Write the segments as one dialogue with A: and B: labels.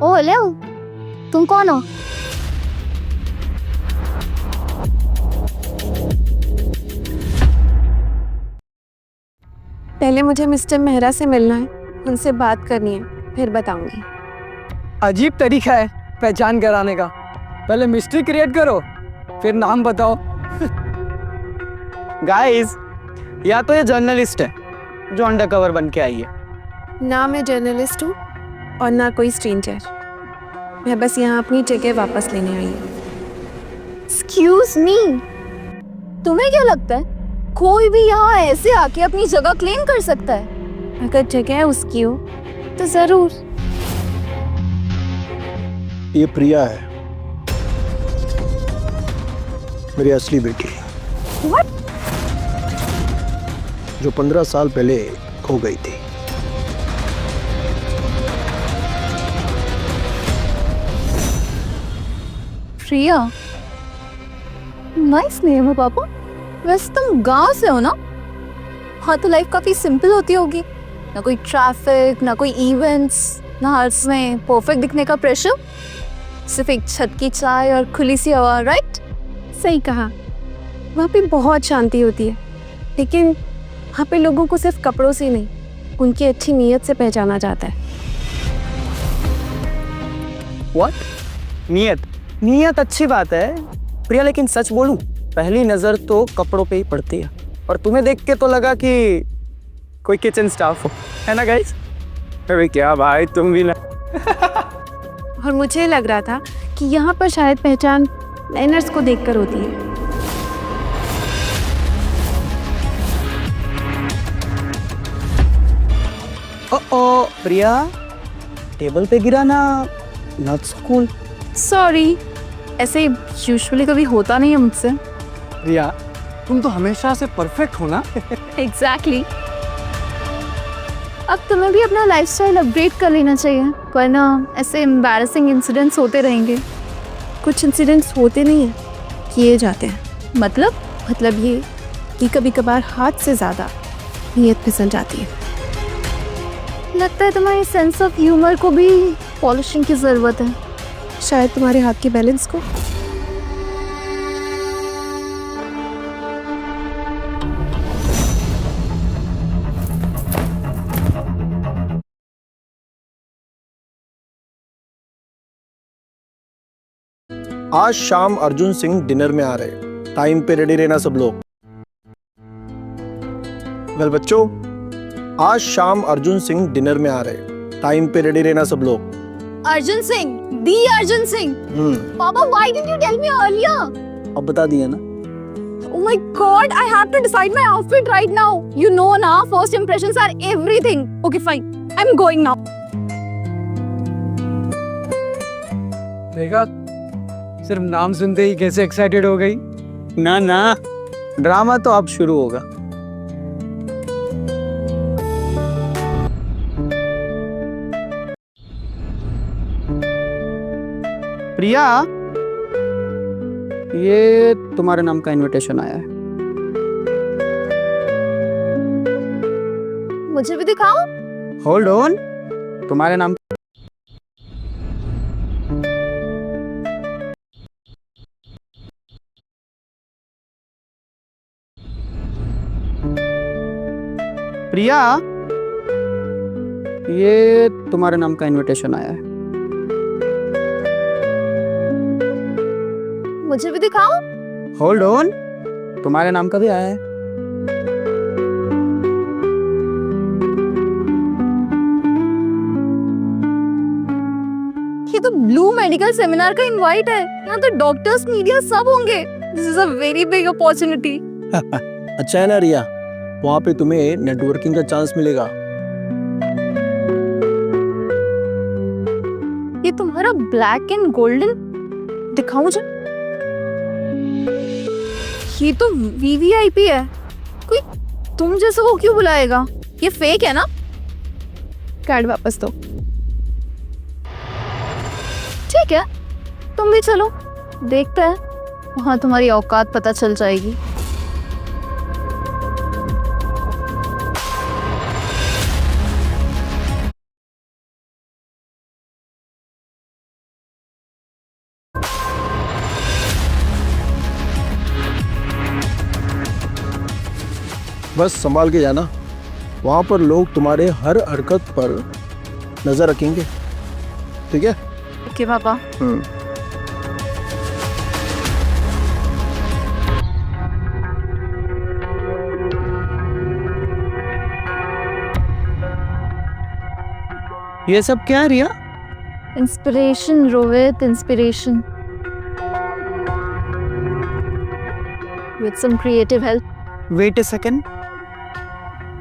A: ओ hello, तुम कौन हो?
B: पहले मुझे मिस्टर मेहरा से मिलना है, उनसे बात करनी है, फिर बताऊंगी।
C: अजीब तरीका है पहचान कराने का। पहले मिस्ट्री क्रिएट करो, फिर नाम बताओ। गाइस, या तो ये जर्नलिस्ट है जो अंडरकवर बन के आई है।
B: ना मैं जर्नलिस्ट हूँ और ना कोई स्ट्रेंजर। मैं बस यहाँ अपनी जगह वापस लेने आई हूँ।
A: एक्सक्यूज मी, तुम्हें क्या लगता है कोई भी यहाँ ऐसे आके अपनी जगह क्लेम कर सकता है?
B: अगर जगह उसकी हो तो जरूर।
D: ये प्रिया है, मेरी असली बेटी।
A: What?
D: जो 15 साल पहले खो गई थी।
A: प्रिया, नाइस नेम है पापा। वैसे तुम गांव से हो ना? हाँ, तो लाइफ काफी सिंपल होती होगी, ना कोई ट्रैफिक, ना कोई इवेंट्स, ना हर्ष में परफेक्ट दिखने का प्रेशर, सिर्फ एक छत की चाय और खुली सी हवा, राइट?
B: सही कहा, वहाँ पे बहुत शांति होती है, लेकिन वहाँ पे लोगों को सिर्फ कपड़ों से नहीं, उनकी अच्छी नीयत से पहचाना जाता है।
C: व्हाट? नीयत अच्छी बात है प्रिया, लेकिन सच बोलूं, पहली नजर तो कपड़ों पे ही पड़ती है। और तुम्हें देख के तो लगा कि कोई किचन स्टाफ हो, है ना गाइस? अरे क्या भाई, तुम भी ना।
B: और मुझे लग रहा था कि यहाँ पर शायद पहचान मैनर्स को देखकर होती है।
C: ओ प्रिया, टेबल पे गिरा ना, नॉट सो कूल।
A: सॉरी, ऐसे यूजुअली कभी होता नहीं है मुझसे।
C: प्रिया, तुम तो हमेशा से परफेक्ट हो ना।
A: एग्जैक्टली। अब तुम्हें भी अपना लाइफस्टाइल अपग्रेड कर लेना चाहिए, वरना ऐसे एम्बैरेसिंग इंसिडेंट्स होते रहेंगे।
B: कुछ इंसिडेंट्स होते नहीं हैं, किए जाते हैं।
A: मतलब
B: ये कि कभी कभार हाथ से ज़्यादा नीयत फिसल जाती है।
A: लगता है तुम्हारी सेंस ऑफ ह्यूमर को भी पॉलिशिंग की ज़रूरत है।
B: शायद तुम्हारे हाथ के बैलेंस को।
D: आज शाम अर्जुन सिंह डिनर में आ रहे, टाइम पे रेडी रहना सब लोग। वेल बच्चों, आज शाम अर्जुन सिंह डिनर में आ रहे, टाइम पे रेडी रहना सब लोग।
A: अर्जुन सिंह, दी अर्जुन सिंह। पापा, why didn't you tell me earlier?
C: अब बता दिया ना।
A: Oh my God, I have to decide my outfit right now. You know ना, first impressions are everything. Okay, fine. I'm going now.
C: देखा, सिर्फ नाम सुनते ही कैसे एक्साइटेड हो गई। ना, ड्रामा तो अब शुरू होगा। प्रिया, ये तुम्हारे नाम का इनविटेशन आया है।
A: मुझे भी दिखाओ।
C: होल्ड ऑन, तुम्हारे नाम। प्रिया, ये तुम्हारे नाम का इनविटेशन आया है।
A: मुझे भी दिखाओ।
C: होल्ड ऑन, तुम्हारे नाम का भी आया है।
A: ये तो ब्लू मेडिकल सेमिनार का इनवाइट है। यहाँ तो डॉक्टर्स, मीडिया सब होंगे। This is a very big opportunity.
D: अच्छा है ना रिया, वहाँ पे तुम्हें नेटवर्किंग का चांस मिलेगा।
A: ये तुम्हारा ब्लैक एंड गोल्डन दिखाऊं मुझे? ये तो वीवीआईपी है। कोई तुम जैसे को क्यों बुलाएगा? ये फेक है ना?
B: कार्ड वापस दो।
A: ठीक है, तुम भी चलो, देखते हैं, वहां तुम्हारी औकात पता चल जाएगी।
D: बस संभाल के जाना, वहाँ पर लोग तुम्हारे हर हरकत पर नजर रखेंगे, ठीक है?
A: ओके पापा।
C: ये सब क्या है Riya?
A: Inspiration Rohit, inspiration with some creative help.
C: Wait a second,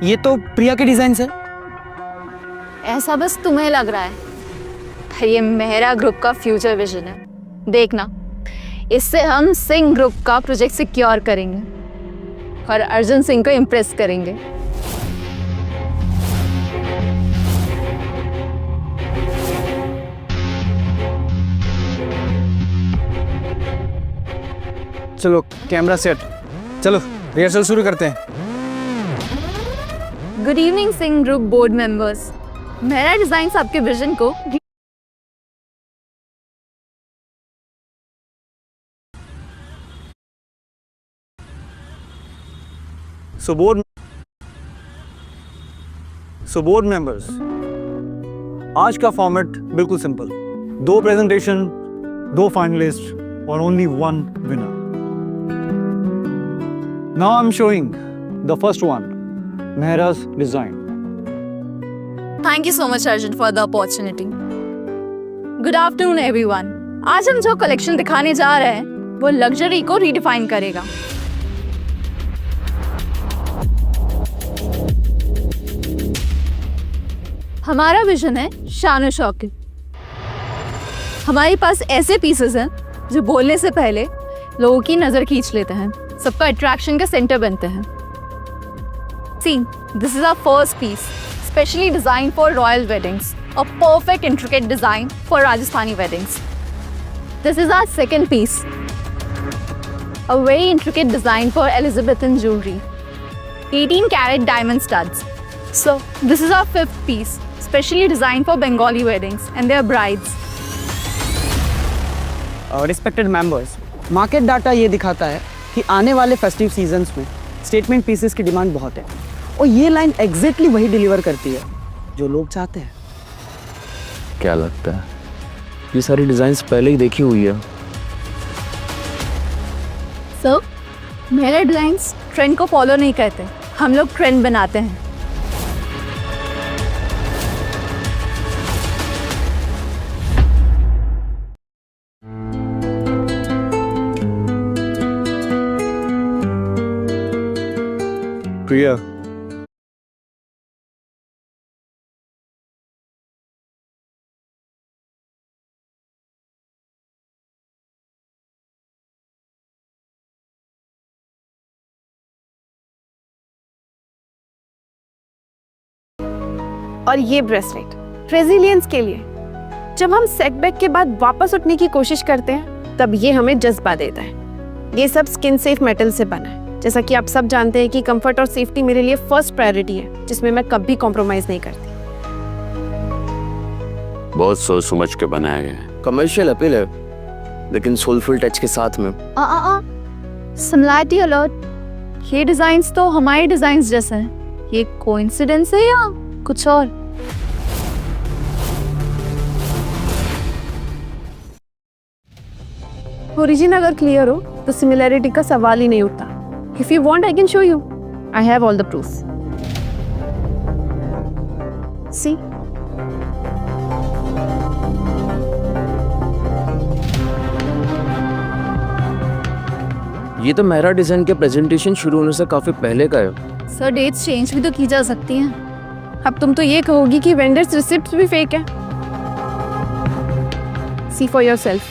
C: ये तो प्रिया के डिजाइन है।
A: ऐसा बस तुम्हें लग रहा है, ये मेहरा ग्रुप का फ्यूचर विजन है। देखना, इससे हम सिंह ग्रुप का प्रोजेक्ट सिक्योर करेंगे और अर्जुन सिंह को इम्प्रेस करेंगे।
C: चलो कैमरा सेट, चलो रिहर्सल शुरू करते हैं।
A: Good evening Singh group board members. मेरा डिजाइन आपके विजन को
C: सो बोर्ड मेंबर्स, आज का फॉर्मेट बिल्कुल सिंपल, 2 प्रेजेंटेशन, 2 फाइनलिस्ट और only 1 winner. Now I am showing the first one, Mehra's design.
A: Thank you so much Arjun for the opportunity. Good afternoon everyone. आज हम जो कलेक्शन दिखाने जा रहे हैं वो लग्जरी को रीडिफाइन करेगा। हमारा विजन है शान और शौकत। हमारे पास ऐसे पीसेस हैं जो बोलने से पहले लोगों की नजर खींच लेते हैं, सबका अट्रैक्शन का सेंटर बनते हैं। See, this is our first piece, specially designed for royal weddings, a perfect intricate design for Rajasthani weddings. This is our second piece, a very intricate design for Elizabethan jewelry, 18 karat diamond studs. So, this is our fifth piece, specially designed for Bengali weddings and their brides.
C: Respected members, market data ये दिखाता है कि आने वाले festive seasons में statement pieces की demand बहुत है और ये लाइन एग्जैक्टली वही डिलीवर करती है जो लोग चाहते हैं।
E: क्या लगता है ये सारी डिजाइन्स पहले ही देखी हुई है?
A: So, मेरे डिजाइन्स ट्रेंड को फॉलो नहीं करते, हम लोग ट्रेंड बनाते हैं।
C: प्रिया,
B: और ये ब्रेसलेट रेजिलियंस के लिए। जब हम सेटबैक के बाद वापस उठने की कोशिश करते हैं तब ये हमें जज्बा देता है। ये सब स्किन सेफ मेटल से बना है। जैसा कि आप सब जानते हैं कि कंफर्ट और सेफ्टी मेरे लिए फर्स्ट प्रायोरिटी है, जिसमें मैं कभी कॉम्प्रोमाइज नहीं करती।
E: बहुत सोच समझ के बनाया गया है। कमर्शियल अपील है लेकिन सोलफुल टच के साथ में।
A: Similarity alert. ये डिजाइन्स तो हमारे डिजाइन्स जैसे हैं। ये कोइंसिडेंस है या कुछ और?
B: ओरिजिन अगर क्लियर हो तो सिमिलैरिटी का सवाल ही नहीं उठता। If you want I can show you, I have all the proof. See,
E: ये तो मेहरा डिजाइन के प्रेजेंटेशन शुरू होने से काफी पहले का है।
A: सर, डेट्स चेंज भी तो की जा सकती हैं।
B: अब तुम तो ये कहोगी कि वेंडर्स रिसिप्ट्स भी फेक है। सी फॉर योरसेल्फ,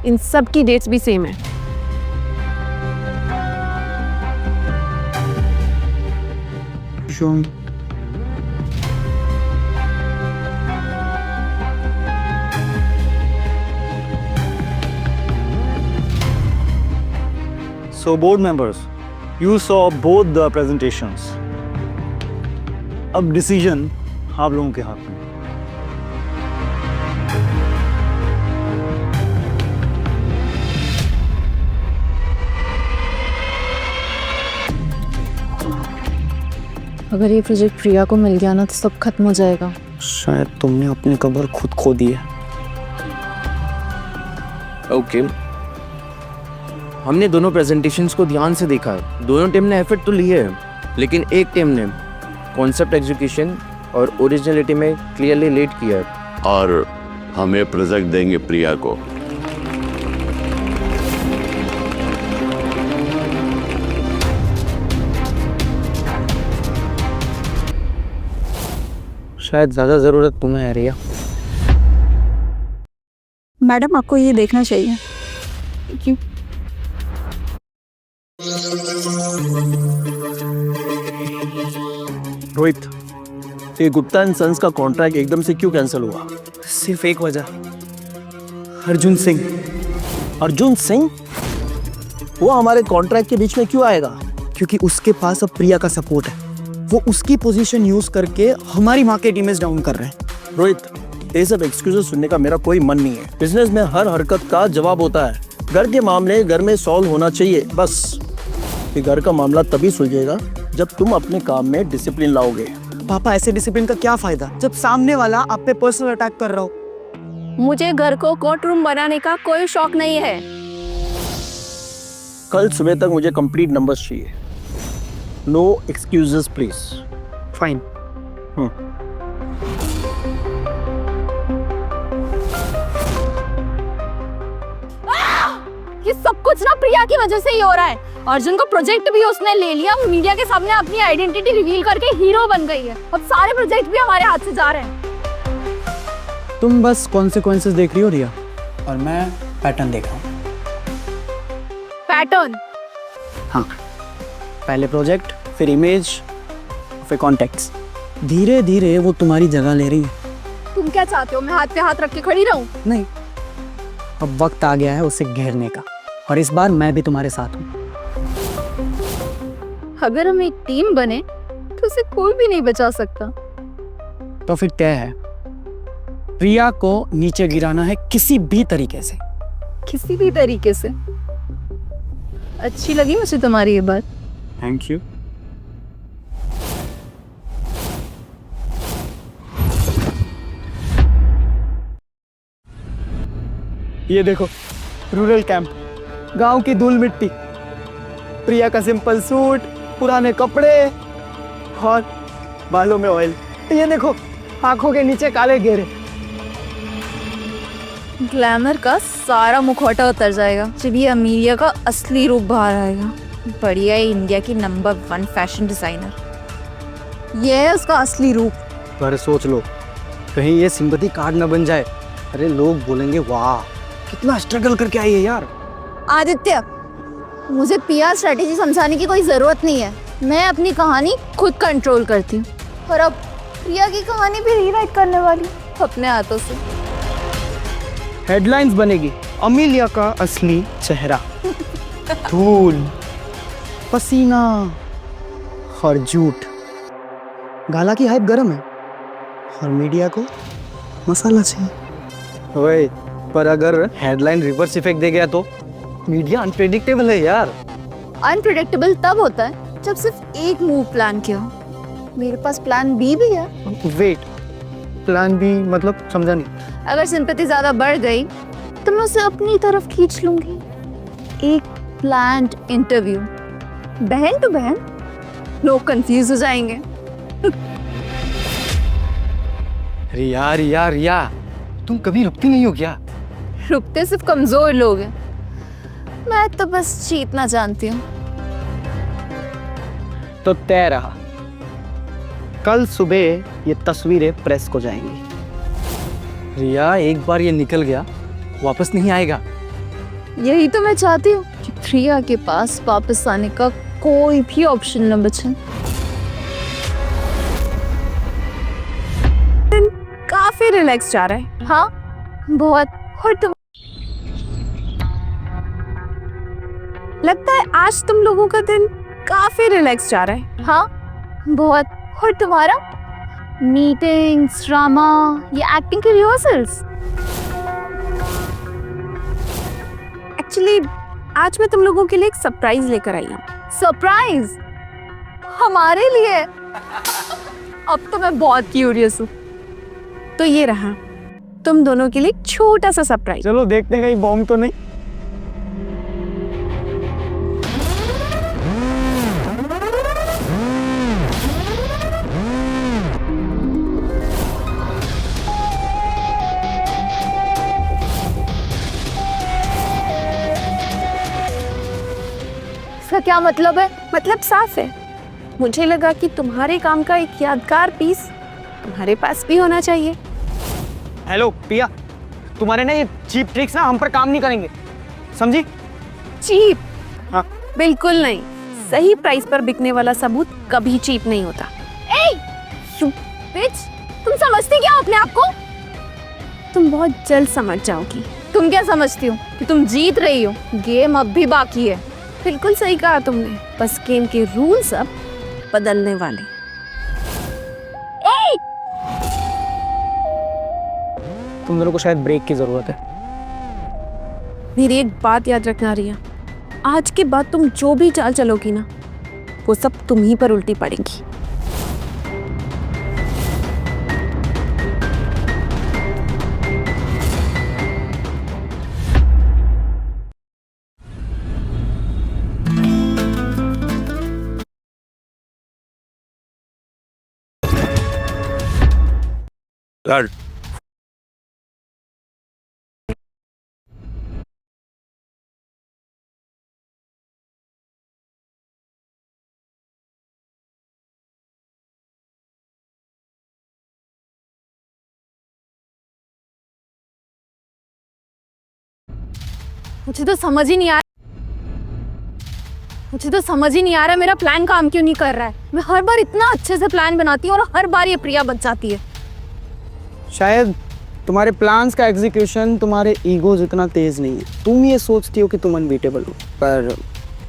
B: इन सब की डेट्स भी सेम है।
C: So board members, you saw both the presentations. अब डिसीजन आप लोगों के हाथ में।
A: अगर ये प्रोजेक्ट प्रिया को मिल गया ना तो सब खत्म हो जाएगा।
C: शायद तुमने अपनी कब्र खुद खो दी है।
E: ओके, हमने दोनों प्रेजेंटेशंस को ध्यान से देखा है। दोनों टीम ने एफर्ट तो लिए है, लेकिन एक टीम ने कॉन्सेप्ट एग्जीक्यूशन और ओरिजिनलिटी में क्लियरली लेट किया है।
F: और हमें प्रोजेक्ट देंगे प्रिया को।
C: शायद ज्यादा जरूरत तुम्हें है रिया।
A: मैडम आपको ये देखना चाहिए। क्यों?
D: रोहित, ये गुप्ता एंड सन्स का कॉन्ट्रैक्ट एकदम से क्यों कैंसिल हुआ?
C: सिर्फ एक वजह, अर्जुन सिंह।
D: अर्जुन सिंह? वो हमारे कॉन्ट्रैक्ट के बीच में क्यों आएगा?
C: क्योंकि उसके पास अब प्रिया का सपोर्ट है। वो उसकी पोजीशन यूज करके हमारी मार्केट इमेज डाउन कर रहे हैं।
D: रोहित, ये सब एक्सक्यूजेस सुनने का मेरा कोई मन नहीं है। बिजनेस में हर हरकत का जवाब होता है। घर के मामले घर में सॉल्व होना चाहिए, बस। ये घर का मामला तभी सुलझेगा जब तुम अपने काम में डिसिप्लिन लाओगे।
C: पापा, ऐसे डिसिप्लिन का क्या फायदा जब सामने वाला आप पे पर्सनल अटैक कर रहा हो।
B: मुझे घर को कोर्ट रूम बनाने का कोई शौक नहीं है।
D: कल सुबह तक मुझे कंप्लीट नंबर्स चाहिए। No excuses please.
C: फाइन।
B: ये सब कुछ ना प्रिया की वजह से ही हो रहा है। अर्जुन को प्रोजेक्ट भी उसने ले लिया, मीडिया के सामने अपनी आइडेंटिटी रिवील करके हीरो बन गई है। अब सारे प्रोजेक्ट भी हमारे हाथ से जा रहे हैं।
C: तुम बस कॉन्सिक्वेंसेस देख रही हो रिया, और मैं पैटर्न देख रहा हूँ।
B: पैटर्न?
C: हाँ, पहले प्रोजेक्ट, फिर इमेज, फिर कॉन्टेक्ट्स। धीरे धीरे वो तुम्हारी जगह ले रही है।
B: तुम क्या चाहते हो, मैं हाथ पे हाथ रख के खड़ी रहूं?
C: नहीं, अब वक्त आ गया है उसे घेरने का, और इस बार मैं भी तुम्हारे साथ हूँ।
A: अगर हम एक टीम बने तो उसे कोई भी नहीं बचा सकता।
C: तो फिर तय है, प्रिया को नीचे गिराना है किसी भी तरीके से।
A: किसी भी तरीके से। अच्छी लगी मुझे तुम्हारी ये बात।
C: Thank you. ये देखो, रूरल कैंप, गांव की धूल मिट्टी, प्रिया का सिंपल सूट, पुराने कपड़े और बालों में ऑयल। ये देखो, आंखों के नीचे काले घेरे।
A: ग्लैमर का सारा मुखौटा उतर जाएगा जब ये अमीरिया का असली रूप बाहर आएगा। बढ़िया है, इंडिया की नंबर 1 फैशन डिजाइनर। ये है उसका असली रूप।
C: अरे सोच लो, कहीं ये सिंपैथी कार्ड ना बन जाए। अरे लोग बोलेंगे वाह कितना स्ट्रगल करके आई है यार।
A: आदित्य, मुझे पीआर स्ट्रेटेजी समझाने की कोई जरूरत नहीं है। मैं अपनी कहानी खुद कंट्रोल करती हूँ, और अब प्रिया की कहानी भी रीराइट करने वाली हूँ अपने हाथों से।
C: हेडलाइंस बनेगी, अमीलिया का असली चेहरा। धूल, पसीना और झूठ। गाला की हाइप गरम है और मीडिया को मसाला चाहिए। ओए, पर अगर हेडलाइन रिवर्स इफेक्ट दे गया तो मीडिया अनप्रेडिक्टेबल है यार।
A: अनप्रेडिक्टेबल तब होता है जब सिर्फ एक मूव प्लान किया हो। मेरे पास प्लान बी भी है।
C: वेट, प्लान बी मतलब समझा नहीं।
A: अगर सिंपैथी ज्यादा बढ़ गई तो मैं उसे अपनी तरफ खींच लूंगी। एक प्लान्ड इंटरव्यू, बहन टू बहन। लोग कंफ्यूज हो जाएंगे।
C: रिया रिया रिया, तुम कभी रुकती नहीं हो क्या?
A: रुकते सिर्फ कमजोर लोग हैं। मैं तो बस जीतना जानती हूँ।
C: तो तय रहा, कल सुबह ये तस्वीरें प्रेस को जाएंगी। रिया, एक बार ये निकल गया वापस नहीं आएगा।
A: यही तो मैं चाहती हूँ कि प्रिया के पास वापस आने का कोई भी ऑप्शन न बचे।
B: काफी रिलैक्स जा रहा है।
A: हाँ, बहुत। और तुम?
B: लगता है आज तुम लोगों का दिन काफी रिलैक्स जा रहा है।
A: हाँ, बहुत। और तुम्हारा? मीटिंग्स, ड्रामा, ये एक्टिंग की रिहर्सल्स।
B: एक्चुअली आज मैं तुम लोगों के लिए एक सरप्राइज लेकर आई हूँ।
A: सरप्राइज? हमारे लिए? अब तो मैं बहुत क्यूरियस हूँ।
B: तो ये रहा तुम दोनों के लिए एक छोटा सा सरप्राइज।
C: चलो देखते हैं, कहीं बॉम्ब तो नहीं।
A: इसका क्या मतलब है?
B: मतलब साफ है, मुझे लगा कि तुम्हारे काम का एक यादगार पीस तुम्हारे पास भी होना चाहिए।
C: हेलो पिया, तुम्हारे ना ये चीप ट्रिक्स ना हम पर काम नहीं करेंगे, समझी?
B: चीप?
C: हाँ।
B: बिल्कुल नहीं, सही प्राइस पर बिकने वाला सबूत कभी चीप नहीं होता।
A: बिच, तुम समझती क्या हो अपने आप को?
B: तुम बहुत जल्द समझ जाओगी।
A: तुम क्या समझती हो कि तुम जीत रही हो? गेम अब भी बाकी है।
B: बिल्कुल सही कहा तुमने, बस गेम के रूल्स अब बदलने वाले।
C: तुम दोनों को शायद ब्रेक की जरूरत है।
B: मेरी एक बात याद रखना रिया, आज के बाद तुम जो भी चाल चलोगी ना, वो सब तुम ही पर उल्टी पड़ेगी।
F: कर
A: मुझे तो समझ ही नहीं आ रहा मेरा प्लान काम क्यों नहीं कर रहा है। मैं हर बार इतना अच्छे से प्लान बनाती हूँ और हर बार ये प्रिया बच जाती है।
C: शायद तुम्हारे प्लान्स का एग्जीक्यूशन तुम्हारे ईगो जितना तेज नहीं है। तुम ये सोचती हो कि तुम अनबीटेबल हो, पर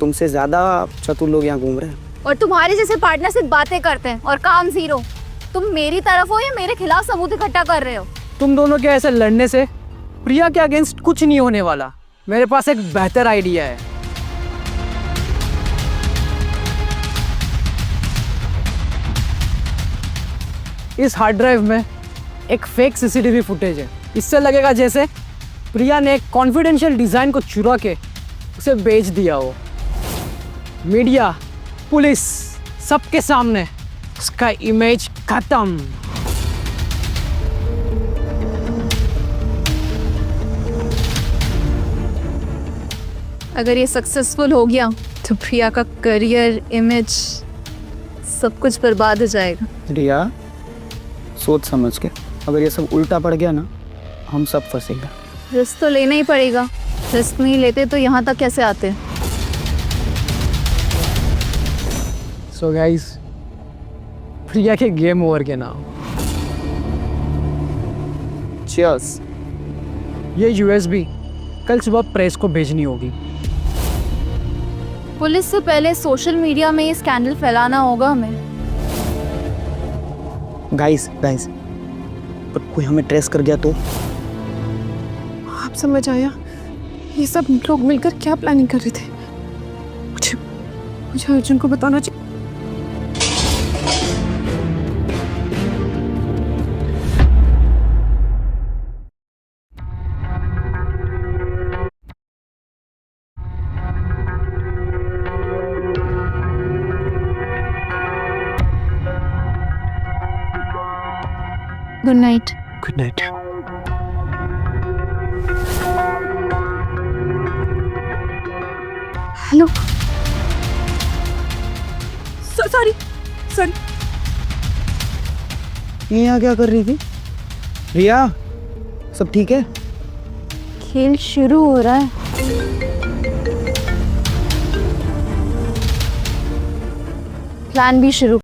C: तुमसे ज्यादा चतुर लोग यहाँ घूम रहे हैं।
A: और तुम्हारे जैसे पार्टनर सिर्फ बातें करते हैं और काम जीरो। तुम मेरी तरफ हो या मेरे खिलाफ सबूत इकट्ठा कर रहे हो?
G: तुम दोनों के ऐसे लड़ने से प्रिया के अगेंस्ट कुछ नहीं होने वाला। मेरे पास एक बेहतर आइडिया है। इस हार्ड ड्राइव में एक फेक सीसीटीवी फुटेज है। इससे लगेगा जैसे प्रिया ने एक कॉन्फिडेंशियल डिजाइन को चुरा के उसे बेच दिया हो। मीडिया, पुलिस, सबके सामने उसका इमेज खत्म।
A: अगर ये सक्सेसफुल हो गया तो प्रिया का करियर, इमेज, सब कुछ बर्बाद हो जाएगा।
C: रिया, सोच समझ के, अगर ये सब उल्टा पड़ गया ना, हम सब फंसेंगे।
A: रिस्क तो लेना ही पड़ेगा। रिस्क नहीं लेते तो यहाँ तक कैसे आते?
G: सो गाइस, प्रिया के गेम ओवर के नाम
C: चीयर्स।
G: ये यूएसबी कल सुबह प्रेस को भेजनी होगी।
A: पुलिस से पहले सोशल मीडिया में ये स्कैंडल फैलाना होगा हमें।
C: गाइस, पर कोई हमें ट्रेस कर गया तो?
B: आप समझ आया ये सब लोग मिलकर क्या प्लानिंग कर रहे थे? मुझे अर्जुन को बताना चाहिए।
A: Good night.
C: Good night.
B: Hello, sorry.
C: ये यहाँ क्या कर रही थी? रिया, सब ठीक है?
A: खेल शुरू हो रहा है। प्लान भी शुरू।